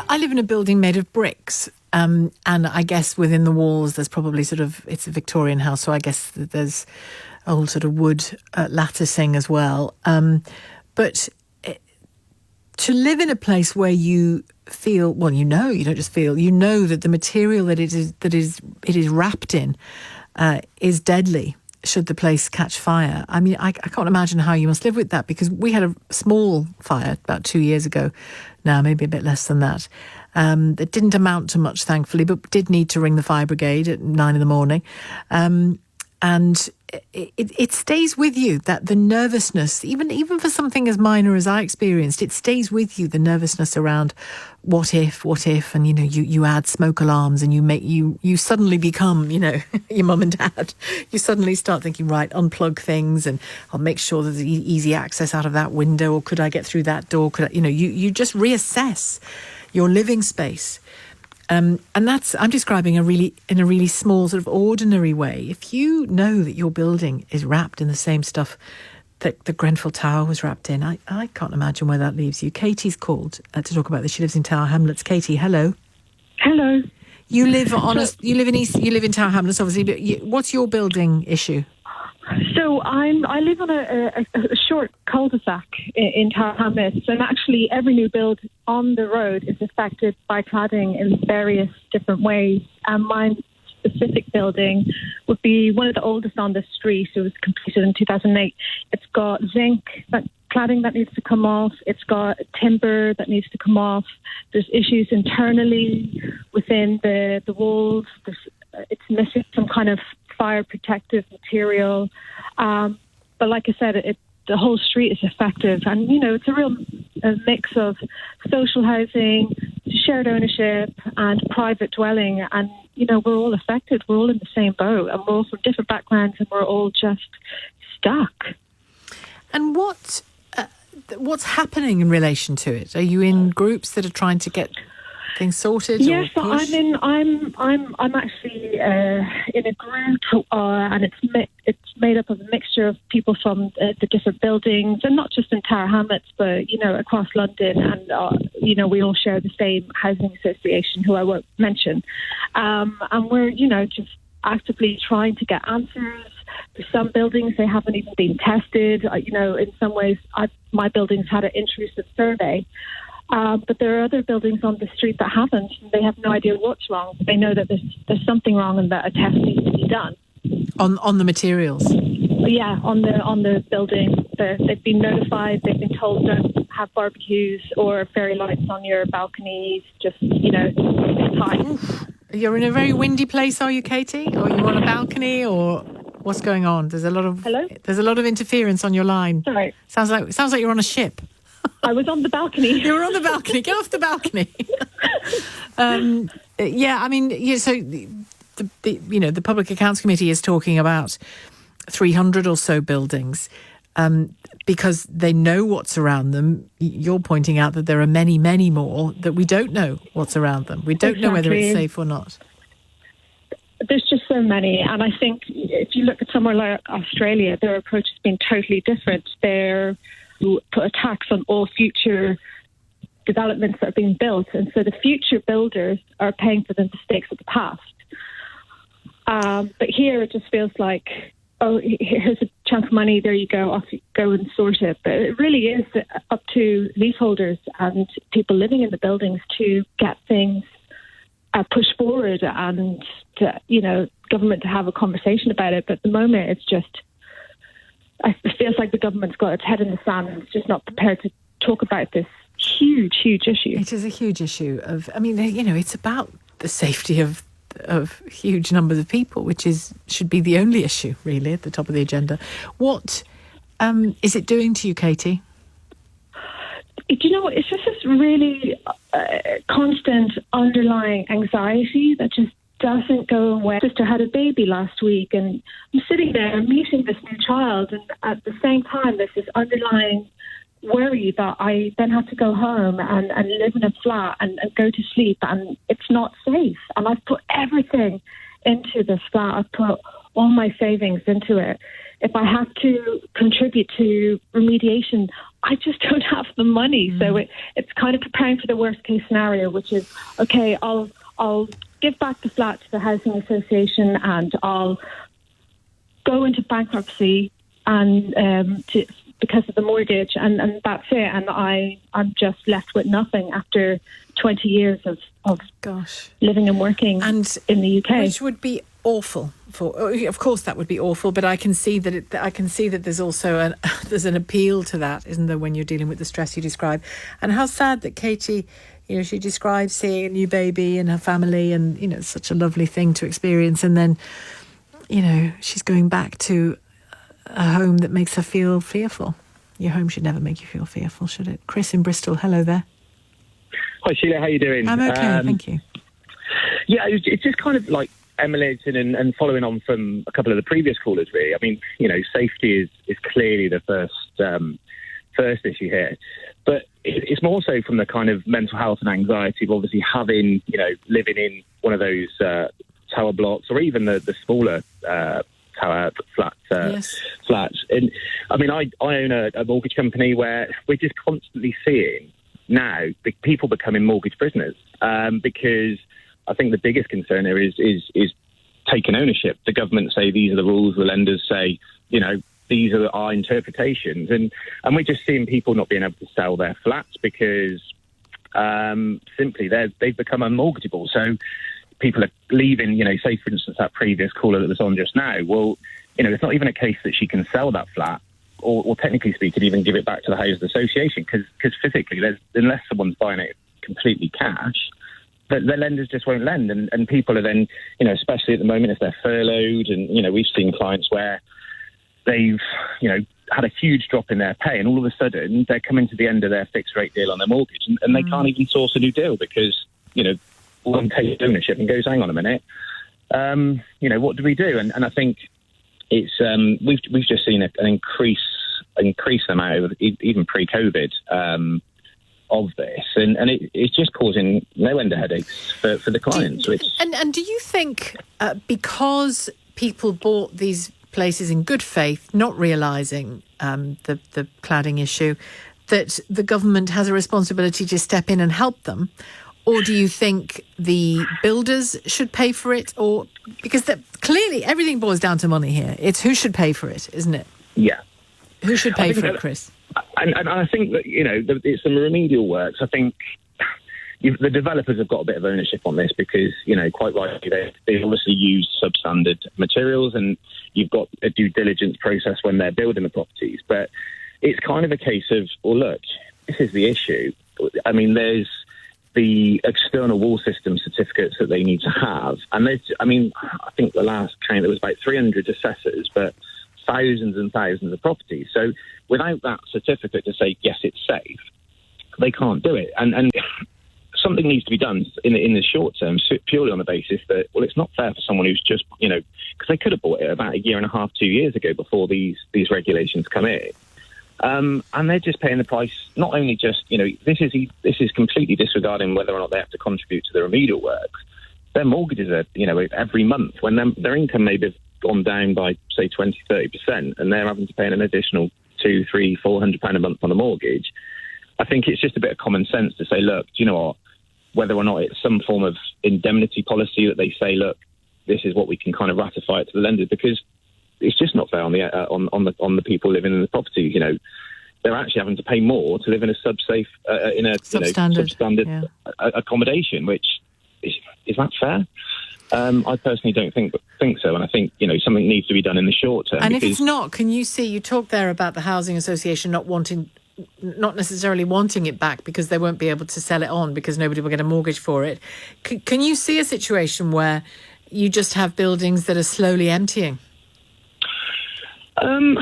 I live in a building made of bricks, and I guess within the walls there's probably it's a Victorian house, so I guess there's old sort of wood latticing as well. But to live in a place where you feel, well, you don't just feel, you know that the material that it is wrapped in is deadly should the place catch fire. I mean, I can't imagine how you must live with that, because we had a small fire about 2 years ago now, maybe a bit less than that. That didn't amount to much, thankfully, but did need to ring the fire brigade at 9 a.m. And it stays with you, that the nervousness, even for something as minor as I experienced, it stays with you, the nervousness around what if, and you add smoke alarms, and you suddenly become, your mum and dad. You suddenly start thinking, right, unplug things, and I'll make sure there's easy access out of that window, or could I get through that door? You just reassess your living space. And that's, I'm describing in a really small, sort of ordinary way. If you know that your building is wrapped in the same stuff that the Grenfell Tower was wrapped in, I can't imagine where that leaves you. Katie's called to talk about this. She lives in Tower Hamlets. Katie, hello. Hello. You live in Tower Hamlets, obviously, but what's your building issue? So I live on a short cul-de-sac in Tower Hamlets, and actually every new build on the road is affected by cladding in various different ways. And my specific building would be one of the oldest on the street. It was completed in 2008. It's got zinc cladding that needs to come off. It's got timber that needs to come off. There's issues internally within the walls. It's missing some kind of fire protective material, but like I said, the whole street is affected, and it's a real mix of social housing, shared ownership, and private dwelling, and we're all affected. We're all in the same boat, and we're all from different backgrounds, and we're all just stuck. And what's happening in relation to it? Are you in groups that are trying to get things sorted? Yes, I'm actually in a group, and it's made up of a mixture of people from the different buildings, and not just in Tower Hamlets, but across London, and we all share the same housing association, who I won't mention, and we're just actively trying to get answers. For some buildings, they haven't even been tested. In some ways, my building's had an intrusive survey. But there are other buildings on the street that haven't. They have no idea what's wrong. They know that there's something wrong and that a test needs to be done. On the materials? Yeah, on the building. They've been notified. They've been told don't have barbecues or fairy lights on your balconies. Just, it's time. You're in a very windy place, are you, Katie? Or you on a balcony, or what's going on? Hello? There's a lot of interference on your line. Sorry. Sounds like you're on a ship. I was on the balcony. You were on the balcony. Get off the balcony. So the Public Accounts Committee is talking about 300 or so buildings because they know what's around them. You're pointing out that there are many, many more that we don't know what's around them. We don't know whether it's safe or not. There's just so many, and I think if you look at somewhere like Australia, their approach has been totally different. They're put a tax on all future developments that are being built, and so the future builders are paying for the mistakes of the past. But here it just feels like, oh, here's a chunk of money, there you go, off you go and sort it. But it really is up to leaseholders and people living in the buildings to get things pushed forward, and to, government to have a conversation about it. But at the moment, it feels like the government's got its head in the sand and it's just not prepared to talk about this huge, huge issue. It is a huge issue it's about the safety of huge numbers of people, which should be the only issue, really, at the top of the agenda. What is it doing to you, Katie? It's just this really constant underlying anxiety that just doesn't go away. My sister had a baby last week, and I'm sitting there meeting this new child, and at the same time there's this underlying worry that I then have to go home and live in a flat and go to sleep, and it's not safe. And I've put everything into this flat. I've put all my savings into it. If I have to contribute to remediation I just don't have the money. So it's kind of preparing for the worst case scenario, which is, okay, I'll give back the flat to the housing association and I'll go into bankruptcy and because of the mortgage, and that's it. And I'm just left with nothing after 20 years of living and working in the UK, which would be awful. Of course, that would be awful. But I can see that there's also there's an appeal to that, isn't there, when you're dealing with the stress you describe, and how sad that Katie, she describes seeing a new baby and her family, and it's such a lovely thing to experience, and then she's going back to a home that makes her feel fearful. Your home should never make you feel fearful, should it? Cris in Bristol, hello there. Hi Sheila, how are you doing? I'm okay, thank you. Yeah, it's just kind of like emulating and following on from a couple of the previous callers, really. I mean, safety is clearly the first issue here. But it's more so from the kind of mental health and anxiety of obviously having, living in one of those tower blocks or even the smaller tower flats. And I mean, I own a mortgage company where we're just constantly seeing now the people becoming mortgage prisoners because I think the biggest concern here is taking ownership. The government say these are the rules, the lenders say, these are our interpretations, and we're just seeing people not being able to sell their flats because simply they've become unmortgageable. So people are leaving, say, for instance, that previous caller that was on just now. Well, it's not even a case that she can sell that flat or technically speaking, even give it back to the housing association because physically, unless someone's buying it completely cash, the lenders just won't lend. And people are then, especially at the moment if they're furloughed, and, we've seen clients where they've, had a huge drop in their pay and all of a sudden they're coming to the end of their fixed rate deal on their mortgage and they can't even source a new deal because, one takes ownership and goes, hang on a minute, what do we do? And I think it's we've just seen an increase amount of even pre-COVID of this, and it's just causing no end of headaches for the clients. And do you think because people bought these places in good faith, not realising the cladding issue, that the government has a responsibility to step in and help them? Or do you think the builders should pay for it? Or because clearly everything boils down to money here. It's who should pay for it, isn't it? Yeah. Who should pay for it, Cris? And I think that, it's some remedial works. I think the developers have got a bit of ownership on this because, quite rightly, they obviously use substandard materials and you've got a due diligence process when they're building the properties. But it's kind of a case of, well, look, this is the issue. I mean, there's the external wall system certificates that they need to have. And I think the last count, there was about 300 assessors, but thousands and thousands of properties. So without that certificate to say, yes, it's safe, they can't do it. And something needs to be done in the short term, purely on the basis that, well, it's not fair for someone who's just, because they could have bought it about a year and a half, 2 years ago before these regulations come in. And they're just paying the price, not only just, this is completely disregarding whether or not they have to contribute to the remedial works. Their mortgages are, every month when their income may have gone down by, say, 20-30%, and they're having to pay an additional £200, £300, £400 a month on a mortgage. I think it's just a bit of common sense to say, look, do you know what? Whether or not it's some form of indemnity policy that they say, look, this is what we can kind of ratify it to the lender, because it's just not fair on the people living in the properties. They're actually having to pay more to live in a substandard accommodation, which is that fair? I personally don't think so, and I think something needs to be done in the short term. And if it's not, can you see? You talk there about the housing association not necessarily wanting it back because they won't be able to sell it on because nobody will get a mortgage for it. Can you see a situation where you just have buildings that are slowly emptying? Well,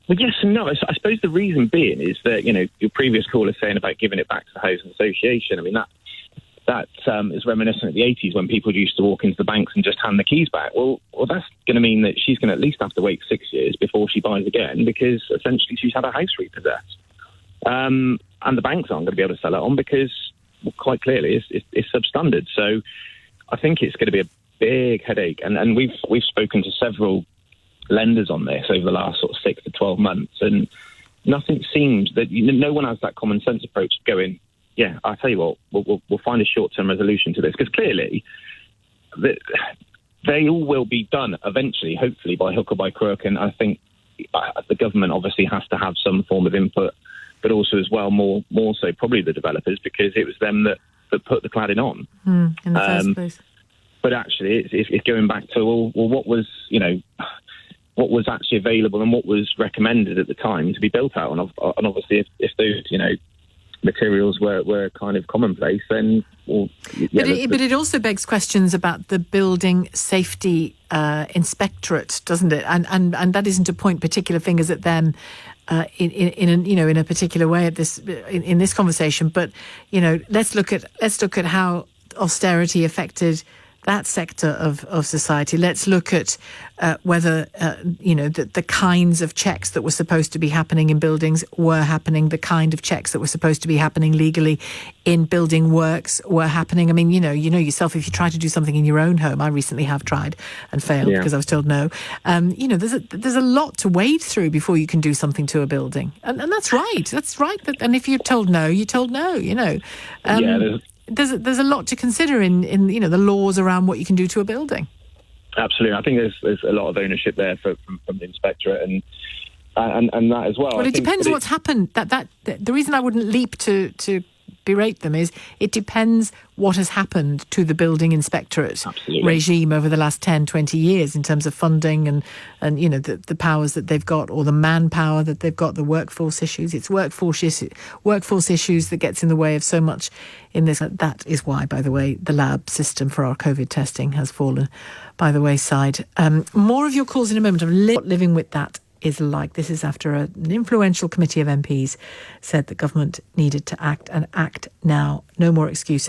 yes and no. I suppose the reason being is that, your previous caller saying about giving it back to the housing association. I mean, that is reminiscent of the 80s when people used to walk into the banks and just hand the keys back. Well, that's going to mean that she's going to at least have to wait 6 years before she buys again because essentially she's had her house repossessed. And the banks aren't going to be able to sell it on because, well, quite clearly, it's substandard. So I think it's going to be a big headache. And we've spoken to several lenders on this over the last sort of 6 to 12 months, and nothing seems that no one has that common sense approach of going, yeah, I'll tell you what, we'll find a short-term resolution to this, because clearly they all will be done eventually, hopefully by hook or by crook, and I think the government obviously has to have some form of input, but also as well more so probably the developers, because it was them that put the cladding on in the first place. But actually, it's going back to what was actually available and what was recommended at the time to be built out, and obviously if those materials were kind of commonplace, then but it also begs questions about the building safety inspectorate, doesn't it? And that isn't to point particular fingers at them in a particular way at this in this conversation, but let's look at how austerity affected that sector of society. Let's look at whether the kinds of checks that were supposed to be happening in buildings were happening, the kind of checks that were supposed to be happening legally in building works were happening. I mean, you know yourself, if you try to do something in your own home, I recently have tried and failed because I was told no. There's a lot to wade through before you can do something to a building, and that's right. That's right. And if you're told no, you're told no. There's a lot to consider in the laws around what you can do to a building. Absolutely, I think there's a lot of ownership there from the inspectorate and that as well. Well, it depends what's happened. That the reason I wouldn't leap to berate them is it depends what has happened to the building inspectorate regime over the last 10, 20 years in terms of funding and the powers that they've got, or the manpower that they've got, the workforce issues. It's workforce issues that gets in the way of so much in this. That is why, by the way, the lab system for our COVID testing has fallen by the wayside. More of your calls in a moment. I'm living with that is like. This is after an influential committee of MPs said that government needed to act, and act now. No more excuses.